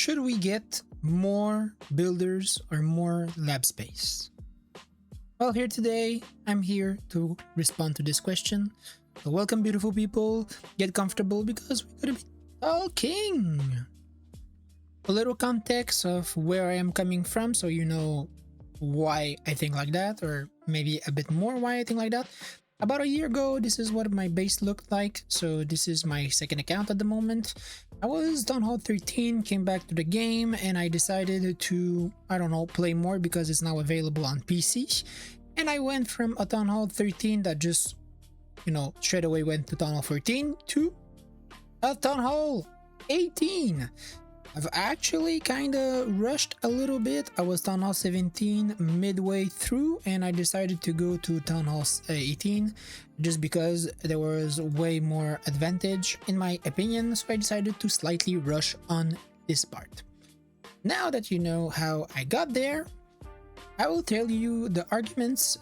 should we get more builders or more lab space? Well, here today, I'm here to respond to this question. So welcome, beautiful people. Get comfortable because we're gonna be talking. A little context of where I am coming from so you know why I think like that, or maybe a bit more why I think like that. About a year ago, this is what my base looked like. So this is my second account at the moment. I was Town Hall 13, came back to the game, and I decided to, I don't know, play more because it's now available on PC. And I went from a Town Hall 13 that just, straight away went to Town Hall 14 to a Town Hall 18. I've actually kind of rushed a little bit. I was Town Hall 17 midway through and I decided to go to Town Hall 18 just because there was way more advantage in my opinion, so I decided to slightly rush on this part. Now that you know how I got there, I will tell you the arguments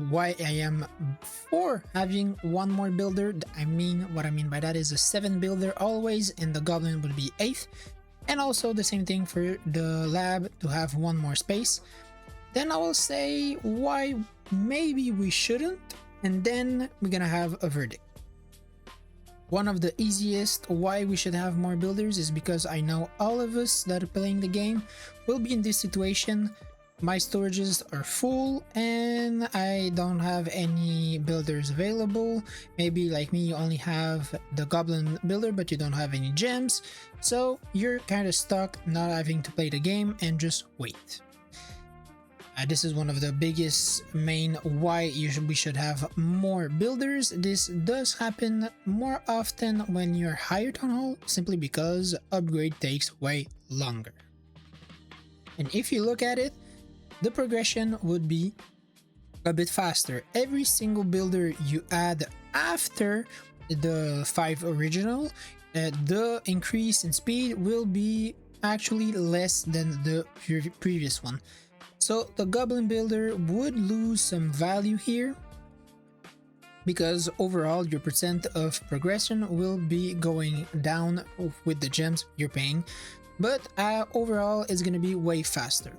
why I am for having one more builder. What I mean by that is a 7 builder always, and the goblin would be 8th, and also the same thing for the lab to have one more space. Then I will say why maybe we shouldn't, and then we're gonna have a verdict. One of the easiest why we should have more builders is because I know all of us that are playing the game will be in this situation. My storages are full and I don't have any builders available. Maybe like me, you only have the goblin builder but you don't have any gems, so you're kind of stuck not having to play the game and just wait. This is one of the biggest main why we should have more builders. This does happen more often when you're higher Town Hall, simply because upgrade takes way longer. And if you look at it, the progression would be a bit faster. Every single builder you add after the 5 original, the increase in speed will be actually less than the previous one. So the goblin builder would lose some value here because overall your percent of progression will be going down with the gems you're paying, but overall it's going to be way faster.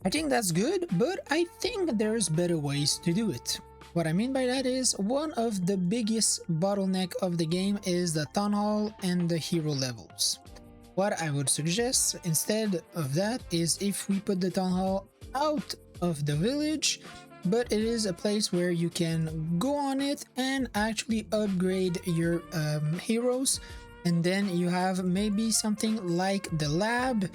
I think that's good, but I think there's better ways to do it. What I mean by that is one of the biggest bottleneck of the game is the Town Hall and the hero levels. What I would suggest instead of that is if we put the Town Hall out of the village, but it is a place where you can go on it and actually upgrade your heroes, and then you have maybe something like the lab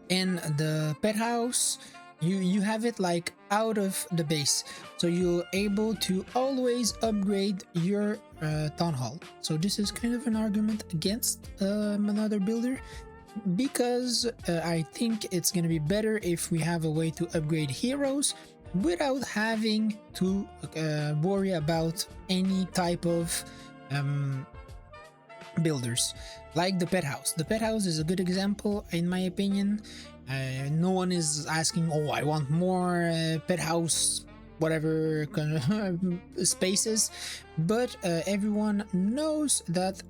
in the pet house. You have it like out of the base, so you're able to always upgrade your Town Hall. So this is kind of an argument against another builder, because I think it's gonna be better if we have a way to upgrade heroes without having to worry about any type of builders, like the pet house. The pet house is a good example in my opinion. No one is asking, oh, I want more pet house whatever kind of spaces, but everyone knows that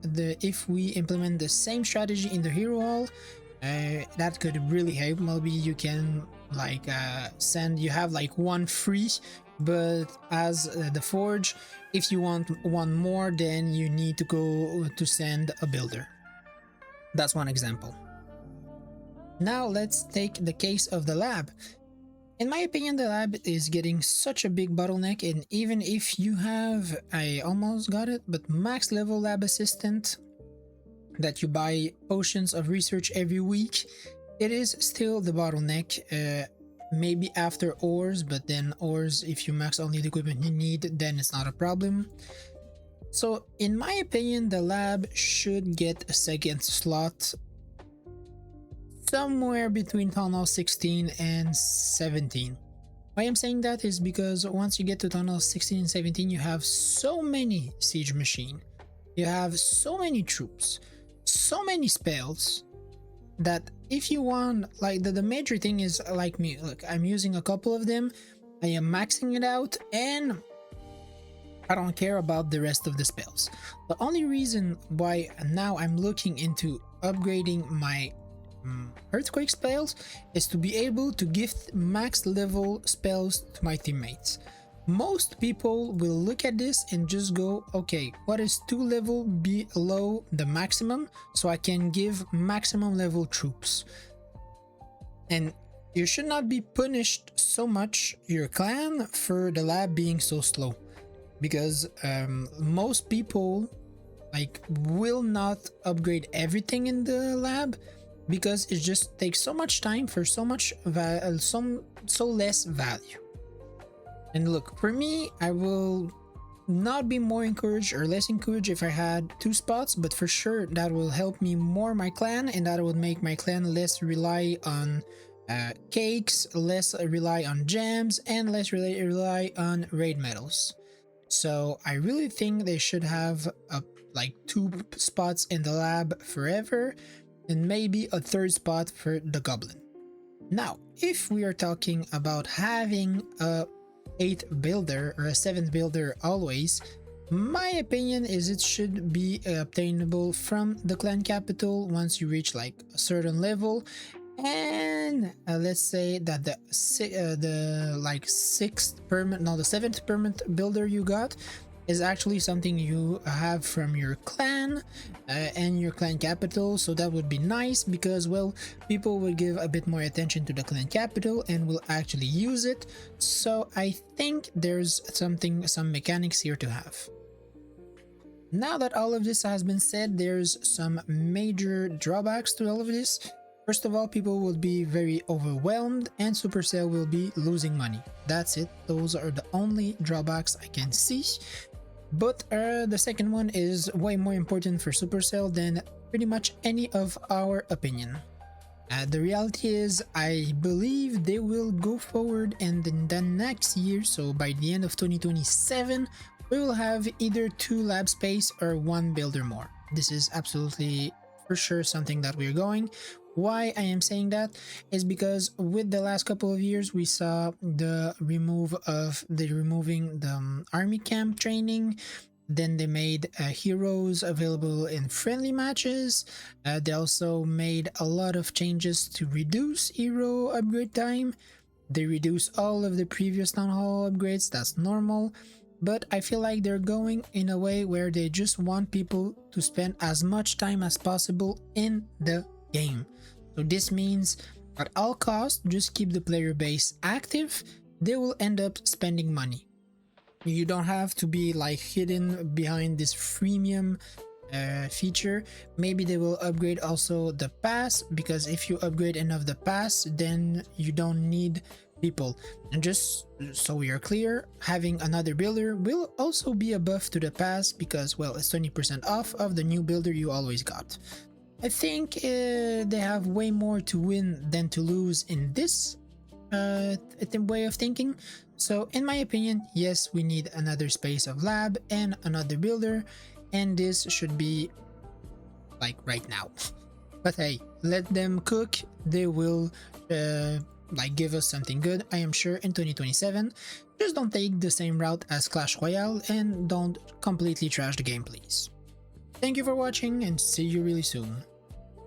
if we implement the same strategy in the hero hall, that could really help. Maybe you can like you have like one free, but as the forge, if you want one more, then you need to go to send a builder. That's one example. Now let's take the case of the lab. In my opinion, the lab is getting such a big bottleneck, and even if you have, I almost got it, but max level lab assistant that you buy potions of research every week, it is still the bottleneck. Maybe after ores, but then ores, if you max only the equipment you need, then it's not a problem. So in my opinion, the lab should get a second slot somewhere between Town Hall 16 and 17. Why I'm saying that is because once you get to Town Hall 16 and 17, you have so many siege machine, you have so many troops, so many spells, that if you want, like the major thing is like me, look, I'm using a couple of them, I am maxing it out, and I don't care about the rest of the spells. The only reason why now I'm looking into upgrading my earthquake spells is to be able to gift max level spells to my teammates. Most people will look at this and just go, okay, what is 2 level below the maximum so I can give maximum level troops? And you should not be punished so much, your clan, for the lab being so slow, because most people like will not upgrade everything in the lab because it just takes so much time for so less value. And look, for me, I will not be more encouraged or less encouraged if I had 2 spots, but for sure that will help me more my clan, and that would make my clan less rely on cakes, less rely on gems, and less rely on raid medals. So I really think they should have like 2 spots in the lab forever, and maybe a 3rd spot for the goblin. Now, if we are talking about having a 8th builder or a 7th builder always, my opinion is it should be obtainable from the clan capital once you reach like a certain level. And let's say that the 7th permanent builder you got is actually something you have from your clan and your clan capital, so that would be nice because, well, people will give a bit more attention to the clan capital and will actually use it. So I think there's some mechanics here to have. Now that all of this has been said, there's some major drawbacks to all of this. First of all, people will be very overwhelmed and Supercell will be losing money. That's it. Those are the only drawbacks I can see. But the second one is way more important for Supercell than pretty much any of our opinion. The reality is, I believe they will go forward, and in the next year, so by the end of 2027, we will have either 2 lab space or 1 builder more. This is absolutely for sure something that we're going. Why I am saying that is because with the last couple of years we saw the removing the army camp training. Then they made heroes available in friendly matches. They also made a lot of changes to reduce hero upgrade time. They reduced all of the previous town hall upgrades. That's normal, but I feel like they're going in a way where they just want people to spend as much time as possible in the game. So this means at all costs, just keep the player base active. They will end up spending money. You don't have to be like hidden behind this freemium feature. Maybe they will upgrade also the pass, because if you upgrade enough the pass, then you don't need people. And just so we are clear, having another builder will also be a buff to the pass because, well, it's 20% off of the new builder you always got. I think they have way more to win than to lose in this way of thinking. So in my opinion, yes, we need another space of lab and another builder, and this should be like right now. But hey, let them cook. They will like give us something good, I am sure, in 2027. Just don't take the same route as Clash Royale and don't completely trash the game, please. Thank you for watching and see you really soon.